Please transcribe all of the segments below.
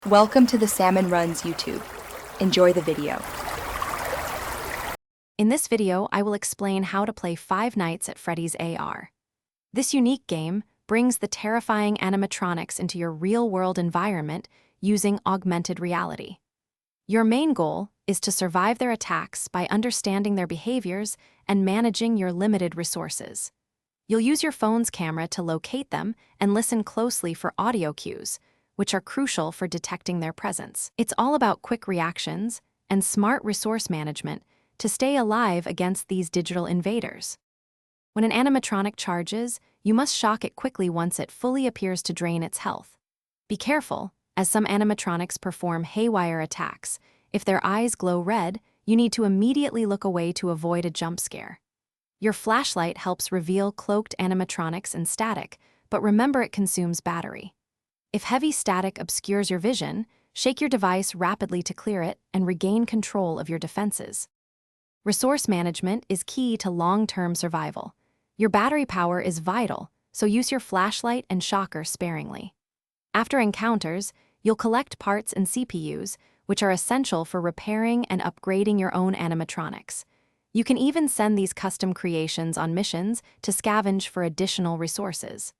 Welcome to the Salmon Runs YouTube. Enjoy the video. In this video, I will explain how to play Five Nights at Freddy's AR. This unique game brings the terrifying animatronics into your real-world environment using augmented reality. Your main goal is to survive their attacks by understanding their behaviors and managing your limited resources. You'll use your phone's camera to locate them and listen closely for audio cues, which are crucial for detecting their presence. It's all about quick reactions and smart resource management to stay alive against these digital invaders. When an animatronic charges, you must shock it quickly once it fully appears to drain its health. Be careful, as some animatronics perform haywire attacks. If their eyes glow red, you need to immediately look away to avoid a jump scare. Your flashlight helps reveal cloaked animatronics and static, but remember it consumes battery. If heavy static obscures your vision, shake your device rapidly to clear it and regain control of your defenses. Resource management is key to long-term survival. Your battery power is vital, so use your flashlight and shocker sparingly. After encounters, you'll collect parts and CPUs, which are essential for repairing and upgrading your own animatronics. You can even send these custom creations on missions to scavenge for additional resources.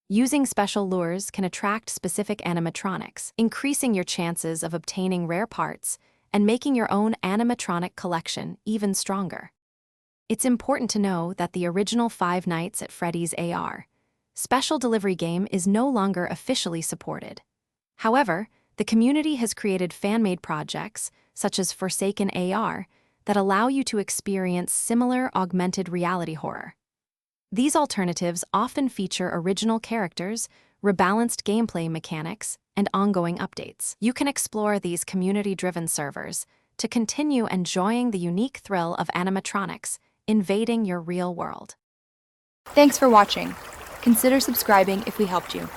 Using special lures can attract specific animatronics, increasing your chances of obtaining rare parts and making your own animatronic collection even stronger. It's important to know that the original Five Nights at Freddy's AR special delivery game is no longer officially supported. However, the community has created fan-made projects, such as Forsaken AR, that allow you to experience similar augmented reality horror. These alternatives often feature original characters, rebalanced gameplay mechanics, and ongoing updates. You can explore these community-driven servers to continue enjoying the unique thrill of animatronics invading your real world. Thanks for watching. Consider subscribing if we helped you.